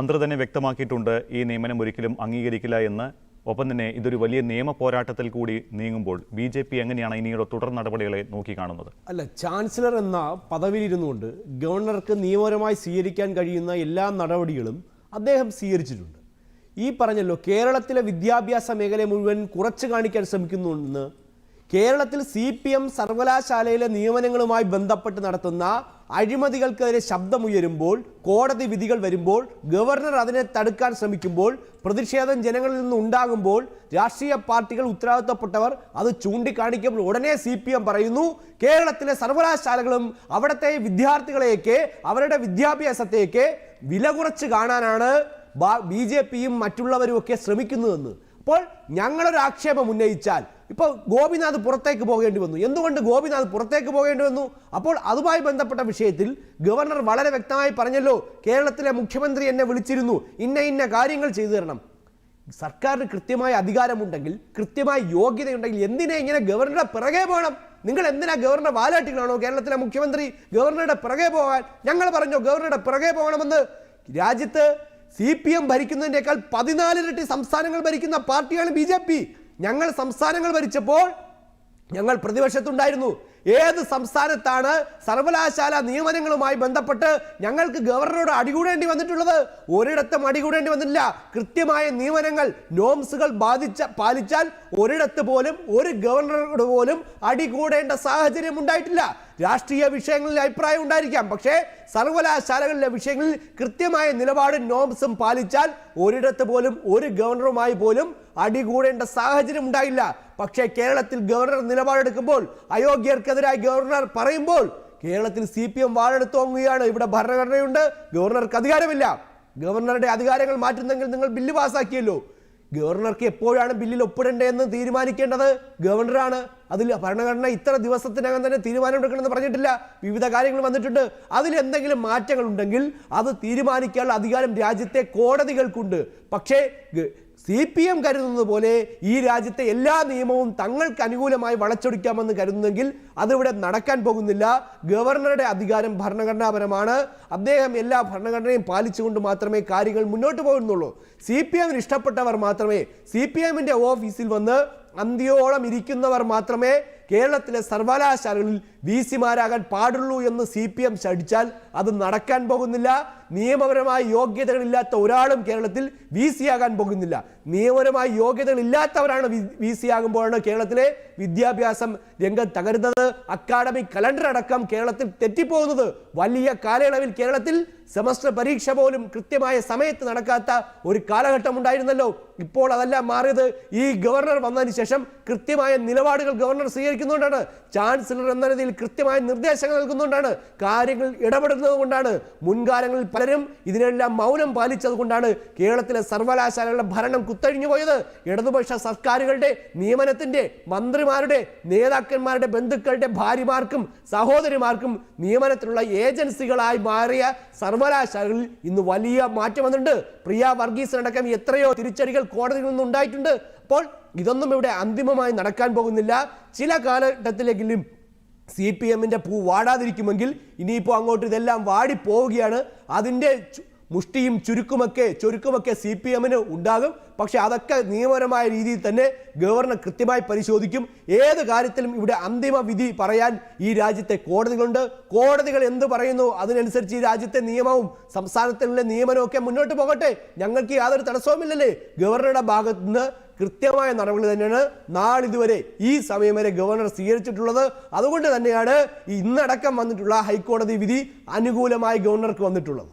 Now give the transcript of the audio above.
മന്ത്രി തന്നെ വ്യക്തമാക്കിയിട്ടുണ്ട് ഈ നിയമനം ഒരിക്കലും അംഗീകരിക്കില്ല എന്ന്. ഒപ്പം തന്നെ ഇതൊരു വലിയ നിയമ പോരാട്ടത്തിൽ കൂടി നീങ്ങുമ്പോൾ ബി.ജെ.പി. എങ്ങനെയാണ് ഇനിയുള്ള തുടർ നടപടികളെ നോക്കിക്കാണുന്നത്? അല്ല, ചാൻസലർ എന്ന പദവിയിലിരുന്നുകൊണ്ട് ഗവർണർക്ക് നിയമപരമായി സ്വീകരിക്കാൻ കഴിയുന്ന എല്ലാ നടപടികളും അദ്ദേഹം സ്വീകരിച്ചിട്ടുണ്ട്. ഈ പറഞ്ഞല്ലോ, കേരളത്തിലെ വിദ്യാഭ്യാസ മേഖലയെ മുഴുവൻ കുറച്ചു കാണിക്കാൻ ശ്രമിക്കുന്നുണ്ടെന്ന്. കേരളത്തിൽ CPM സർവകലാശാലയിലെ നിയമനങ്ങളുമായി ബന്ധപ്പെട്ട് നടത്തുന്ന അഴിമതികൾക്കെതിരെ ശബ്ദമുയരുമ്പോൾ, കോടതി വിധികൾ വരുമ്പോൾ, ഗവർണർ അതിനെ തടുക്കാൻ ശ്രമിക്കുമ്പോൾ, പ്രതിഷേധം ജനങ്ങളിൽ നിന്ന് ഉണ്ടാകുമ്പോൾ, രാഷ്ട്രീയ പാർട്ടികൾ ഉത്തരവാദിത്തപ്പെട്ടവർ അത് ചൂണ്ടിക്കാണിക്കുമ്പോൾ ഉടനെ CPM പറയുന്നു കേരളത്തിലെ സർവകലാശാലകളും അവിടുത്തെ വിദ്യാർത്ഥികളെയൊക്കെ അവരുടെ വിദ്യാഭ്യാസത്തെയൊക്കെ വില കുറച്ച് കാണാനാണ് BJPയും മറ്റുള്ളവരും ഒക്കെ ശ്രമിക്കുന്നതെന്ന്. അപ്പോൾ ഞങ്ങളൊരു ആക്ഷേപം ഉന്നയിച്ചാൽ ഇപ്പോൾ ഗോപിനാഥ് പുറത്തേക്ക് പോകേണ്ടി വന്നു. എന്തുകൊണ്ട് ഗോപിനാഥ് പുറത്തേക്ക് പോകേണ്ടി വന്നു? അപ്പോൾ അതുമായി ബന്ധപ്പെട്ട വിഷയത്തിൽ ഗവർണർ വളരെ വ്യക്തമായി പറഞ്ഞല്ലോ, കേരളത്തിലെ മുഖ്യമന്ത്രി എന്നെ വിളിച്ചിരുന്നു, ഇന്ന കാര്യങ്ങൾ ചെയ്തു തരണം. സർക്കാരിന് കൃത്യമായ അധികാരമുണ്ടെങ്കിൽ, കൃത്യമായ യോഗ്യതയുണ്ടെങ്കിൽ എന്തിനാ ഇങ്ങനെ ഗവർണറുടെ പിറകെ പോകണം? നിങ്ങൾ എന്തിനാ ഗവർണർ വാലാട്ടികളാണോ കേരളത്തിലെ മുഖ്യമന്ത്രി? ഗവർണറുടെ പിറകെ പോകാൻ ഞങ്ങൾ പറഞ്ഞോ ഗവർണറുടെ പിറകെ പോകണമെന്ന്? രാജ്യത്ത് CPM ഭരിക്കുന്നതിനേക്കാൾ 14 ഇരട്ടി സംസ്ഥാനങ്ങൾ ഭരിക്കുന്ന പാർട്ടിയാണ് BJP. ഞങ്ങൾ സംസ്ഥാനങ്ങൾ ഭരിച്ചപ്പോൾ ഞങ്ങൾ പ്രതിപക്ഷത്തുണ്ടായിരുന്നു. ഏത് സംസ്ഥാനത്താണ് സർവകലാശാല നിയമനങ്ങളുമായി ബന്ധപ്പെട്ട് ഞങ്ങൾക്ക് ഗവർണറോട് അടികൂടേണ്ടി വന്നിട്ടുള്ളത്? ഒരിടത്തും അടികൂടേണ്ടി വന്നില്ല. കൃത്യമായ നിയമനങ്ങൾ, നോംസുകൾ പാലിച്ചാൽ ഒരിടത്ത് പോലും ഒരു ഗവർണറോട് പോലും അടികൂടേണ്ട സാഹചര്യം ഉണ്ടായിട്ടില്ല. രാഷ്ട്രീയ വിഷയങ്ങളിൽ അഭിപ്രായം ഉണ്ടായിരിക്കാം, പക്ഷേ സർവകലാശാലകളിലെ വിഷയങ്ങളിൽ കൃത്യമായ നിലപാടും നോംസും പാലിച്ചാൽ ഒരിടത്ത് പോലും ഒരു ഗവർണറുമായി പോലും അടികൂടേണ്ട സാഹചര്യം ഉണ്ടായില്ല. പക്ഷേ കേരളത്തിൽ ഗവർണർ നിലപാടെടുക്കുമ്പോൾ, അയോഗ്യർക്കെതിരായി ഗവർണർ പറയുമ്പോൾ കേരളത്തിൽ CPM വാളെടുത്തോങ്ങുകയാണ്. ഇവിടെ ഭരണഘടനയുണ്ട്, ഗവർണർക്ക് അധികാരമില്ല. ഗവർണറുടെ അധികാരങ്ങൾ മാറ്റുന്നെങ്കിൽ നിങ്ങൾ ബില്ല് പാസ്സാക്കിയല്ലോ. ഗവർണർക്ക് എപ്പോഴാണ് ബില്ലിൽ ഒപ്പിടേണ്ടതെന്ന് തീരുമാനിക്കേണ്ടത് ഗവർണറാണ്. അതിൽ ഭരണഘടന ഇത്ര ദിവസത്തിനകം തന്നെ തീരുമാനമെടുക്കണമെന്ന് പറഞ്ഞിട്ടില്ല. വിവിധ കാര്യങ്ങൾ വന്നിട്ടുണ്ട്. അതിൽ എന്തെങ്കിലും മാറ്റങ്ങൾ ഉണ്ടെങ്കിൽ അത് തീരുമാനിക്കാനുള്ള അധികാരം രാജ്യത്തെ കോടതികൾക്കുണ്ട്. പക്ഷേ CPM കരുതുന്നത് പോലെ ഈ രാജ്യത്തെ എല്ലാ നിയമവും തങ്ങൾക്ക് അനുകൂലമായി വളച്ചൊടിക്കാമെന്ന് കരുതുന്നെങ്കിൽ അതിവിടെ നടക്കാൻ പോകുന്നില്ല. ഗവർണറുടെ അധികാരം ഭരണഘടനാപരമാണ്. അദ്ദേഹം എല്ലാ ഭരണഘടനയും പാലിച്ചുകൊണ്ട് മാത്രമേ കാര്യങ്ങൾ മുന്നോട്ട് പോകുന്നുള്ളൂ. CPMന് ഇഷ്ടപ്പെട്ടവർ മാത്രമേ, CPMന്റെ ഓഫീസിൽ വന്ന് അന്ത്യോളം ഇരിക്കുന്നവർ മാത്രമേ കേരളത്തിലെ സർവകലാശാലകളിൽ VC-മാരാകാൻ പാടുള്ളൂ എന്ന് CPM ശഠിച്ചാൽ അത് നടക്കാൻ പോകുന്നില്ല. നിയമപരമായ യോഗ്യതകളില്ലാത്ത ഒരാളും കേരളത്തിൽ VC ആകാൻ പോകുന്നില്ല. നിയമപരമായ യോഗ്യതകളില്ലാത്തവരാണ് VC ആകുമ്പോഴാണ് കേരളത്തിലെ വിദ്യാഭ്യാസം രംഗം തകരുന്നത്. അക്കാഡമിക് കലണ്ടർ അടക്കം കേരളത്തിൽ തെറ്റിപ്പോകുന്നത്. വലിയ കാലയളവിൽ കേരളത്തിൽ സെമസ്റ്റർ പരീക്ഷ പോലും കൃത്യമായ സമയത്ത് നടക്കാത്ത ഒരു കാലഘട്ടം ഉണ്ടായിരുന്നല്ലോ. ഇപ്പോൾ അതെല്ലാം മാറിയത് ഈ ഗവർണർ വന്നതിന് ശേഷം കൃത്യമായ നിലപാടുകൾ ഗവർണർ സ്വീകരിക്കുന്നതുകൊണ്ടാണ്. ചാൻസലർ എന്ന രീതിയിൽ കൃത്യമായ നിർദ്ദേശങ്ങൾ നൽകുന്നതുകൊണ്ടാണ്. കാര്യങ്ങൾ ഇടപെടുന്നത് കൊണ്ടാണ്. മുൻകാലങ്ങളിൽ പലരും ഇതിനെല്ലാം മൗനം പാലിച്ചത് കൊണ്ടാണ് കേരളത്തിലെ സർവകലാശാലകളുടെ ഭരണം കുത്തഴിഞ്ഞു പോയത്. ഇടതുപക്ഷ സർക്കാരുകളുടെ നിയമനത്തിന്റെ, മന്ത്രിമാരുടെ, നേതാക്കന്മാരുടെ ബന്ധുക്കളുടെ ഭാര്യമാർക്കും സഹോദരിമാർക്കും നിയമനത്തിനുള്ള ഏജൻസികളായി മാറിയ സർവകലാശാലകളിൽ ഇന്ന് വലിയ മാറ്റം വന്നിട്ടുണ്ട്. പ്രിയ വർഗീസിനടക്കം എത്രയോ തിരിച്ചടികൾ കോടതിയിൽ നിന്ന് ഉണ്ടായിട്ടുണ്ട്. അപ്പോൾ ഇതൊന്നും ഇവിടെ അന്തിമമായി നടക്കാൻ പോകുന്നില്ല. ചില കാലഘട്ടത്തിലെങ്കിലും CPMന്റെ പൂ വാടാതിരിക്കുമെങ്കിൽ ഇനിയിപ്പോൾ അങ്ങോട്ട് ഇതെല്ലാം വാടിപ്പോവുകയാണ്. അതിൻ്റെ മുഷ്ടിയും ചുരുക്കുമൊക്കെ CPMന് ഉണ്ടാകും. പക്ഷെ അതൊക്കെ നിയമപരമായ രീതിയിൽ തന്നെ ഗവർണർ കൃത്യമായി പരിശോധിക്കും. ഏത് കാര്യത്തിലും ഇവിടെ അന്തിമ വിധി പറയാൻ ഈ രാജ്യത്തെ കോടതികളുണ്ട്. കോടതികൾ എന്ത് പറയുന്നു അതിനനുസരിച്ച് ഈ രാജ്യത്തെ നിയമവും സംസ്ഥാനത്തിലെ നിയമനവും ഒക്കെ മുന്നോട്ട് പോകട്ടെ. ഞങ്ങൾക്ക് യാതൊരു തടസ്സവുമില്ലല്ലേ. ഗവർണറുടെ ഭാഗത്ത് നിന്ന് കൃത്യമായ നടപടി തന്നെയാണ് നാളിതുവരെ ഈ സമയം വരെ ഗവർണർ സ്വീകരിച്ചിട്ടുള്ളത്. അതുകൊണ്ട് തന്നെയാണ് ഇന്നടക്കം വന്നിട്ടുള്ള ഹൈക്കോടതി വിധി അനുകൂലമായി ഗവർണർക്ക് വന്നിട്ടുള്ളത്.